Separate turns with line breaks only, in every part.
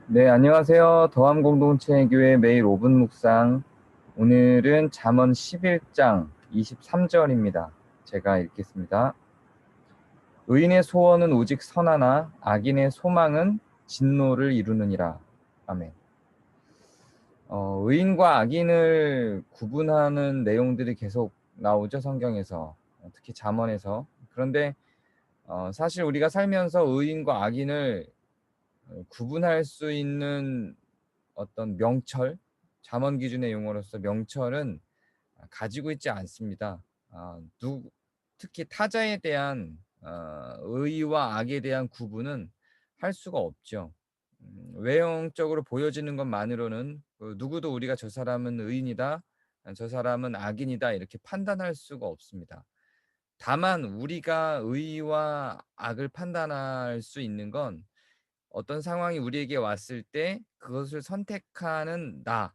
네, 안녕하세요. 더함공동체교회 매일 5분 묵상. 오늘은 잠언 11장 23절입니다. 제가 읽겠습니다. 의인의 소원은 오직 선하나 악인의 소망은 진노를 이루느니라. 아멘. 의인과 악인을 구분하는 내용들이 계속 나오죠, 성경에서. 특히 잠언에서. 그런데 사실 우리가 살면서 의인과 악인을 구분할 수 있는 어떤 명철, 잠언 기준의 용어로서 명철은 가지고 있지 않습니다. 특히 타자에 대한 의와 악에 대한 구분은 할 수가 없죠. 외형적으로 보여지는 것만으로는 누구도 우리가 저 사람은 의인이다, 저 사람은 악인이다 이렇게 판단할 수가 없습니다. 다만 우리가 의와 악을 판단할 수 있는 건 어떤 상황이 우리에게 왔을 때 그것을 선택하는 나,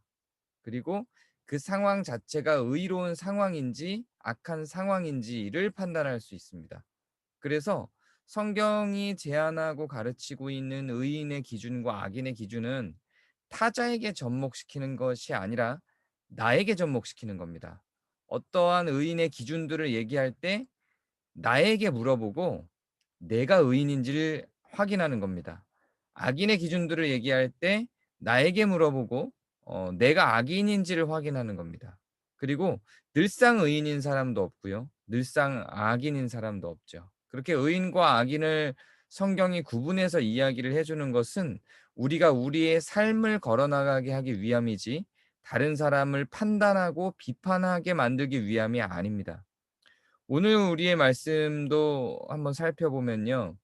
그리고 그 상황 자체가 의로운 상황인지 악한 상황인지를 판단할 수 있습니다. 그래서 성경이 제안하고 가르치고 있는 의인의 기준과 악인의 기준은 타자에게 접목시키는 것이 아니라 나에게 접목시키는 겁니다. 어떠한 의인의 기준들을 얘기할 때 나에게 물어보고 내가 의인인지를 확인하는 겁니다. 악인의 기준들을 얘기할 때 나에게 물어보고 내가 악인인지를 확인하는 겁니다. 그리고 늘상 의인인 사람도 없고요. 늘상 악인인 사람도 없죠. 그렇게 의인과 악인을 성경이 구분해서 이야기를 해주는 것은 우리가 우리의 삶을 걸어나가게 하기 위함이지 다른 사람을 판단하고 비판하게 만들기 위함이 아닙니다. 오늘 우리의 말씀도 한번 살펴보면요.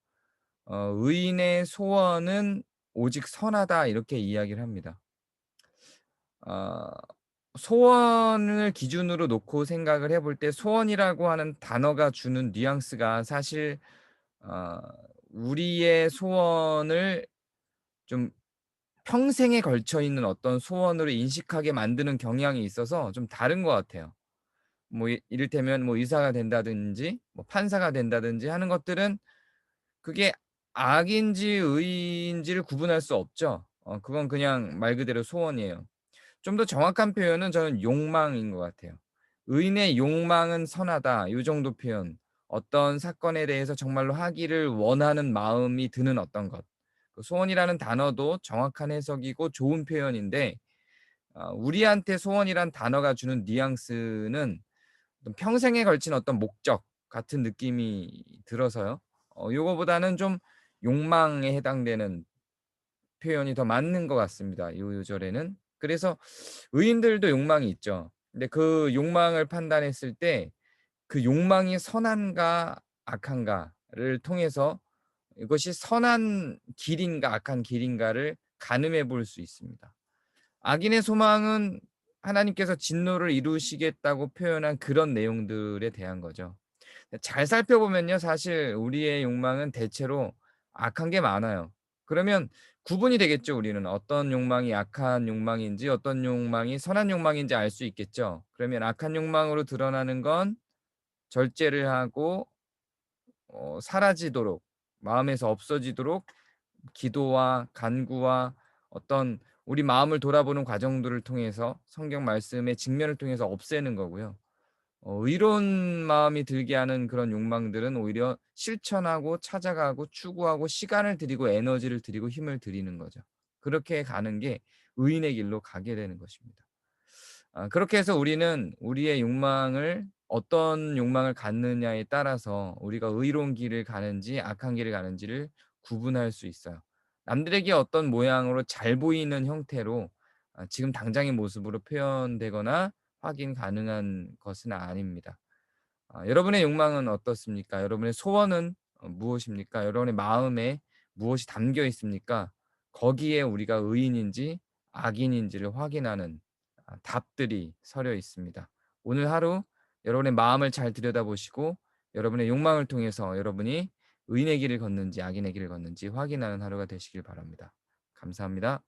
의인의 소원은 오직 선하다 이렇게 이야기를 합니다. 아 소원을 기준으로 놓고 생각을 해볼 때 소원이라고 하는 단어가 주는 뉘앙스가 사실 어 우리의 소원을 좀 평생에 걸쳐 있는 어떤 소원으로 인식하게 만드는 경향이 있어서 좀 다른 것 같아요. 뭐 이를테면 뭐 의사가 된다든지 뭐 판사가 된다든지 하는 것들은 그게 악인지 의인지를 구분할 수 없죠. 그건 그냥 말 그대로 소원이에요. 좀 더 정확한 표현은 저는 욕망인 것 같아요. "의인의 욕망은 선하다." 요 정도 표현. 어떤 사건에 대해서 정말로 하기를 원하는 마음이 드는 어떤 것. 그 소원이라는 단어도 정확한 해석이고 좋은 표현인데 우리한테 소원이란 단어가 주는 뉘앙스는 어떤 평생에 걸친 어떤 목적 같은 느낌이 들어서요. 요거보다는 좀 욕망에 해당되는 표현이 더 맞는 것 같습니다, 요 요절에는. 그래서 의인들도 욕망이 있죠. 근데 그 욕망을 판단했을 때 그 욕망이 선한가 악한가를 통해서 이것이 선한 길인가 악한 길인가를 가늠해 볼 수 있습니다. 악인의 소망은 하나님께서 진노를 이루시겠다고 표현한 그런 내용들에 대한 거죠. 잘 살펴보면요. 사실 우리의 욕망은 대체로 악한 게 많아요. 그러면 구분이 되겠죠, 우리는. 어떤 욕망이 악한 욕망인지 어떤 욕망이 선한 욕망인지 알 수 있겠죠. 그러면 악한 욕망으로 드러나는 건 절제를 하고 사라지도록 마음에서 없어지도록 기도와 간구와 어떤 우리 마음을 돌아보는 과정들을 통해서 성경 말씀의 직면을 통해서 없애는 거고요. 의로운 마음이 들게 하는 그런 욕망들은 오히려 실천하고 찾아가고 추구하고 시간을 들이고 에너지를 들이고 힘을 들이는 거죠. 그렇게 가는 게 의인의 길로 가게 되는 것입니다. 그렇게 해서 우리는 우리의 욕망을 어떤 욕망을 갖느냐에 따라서 우리가 의로운 길을 가는지 악한 길을 가는지를 구분할 수 있어요. 남들에게 어떤 모양으로 잘 보이는 형태로 지금 당장의 모습으로 표현되거나 확인 가능한 것은 아닙니다. 여러분의 욕망은 어떻습니까? 여러분의 소원은 무엇입니까? 여러분의 마음에 무엇이 담겨 있습니까? 거기에 우리가 의인인지 악인인지를 확인하는 답들이 서려 있습니다. 오늘 하루 여러분의 마음을 잘 들여다보시고 여러분의 욕망을 통해서 여러분이 의인의 길을 걷는지 악인의 길을 걷는지 확인하는 하루가 되시길 바랍니다. 감사합니다.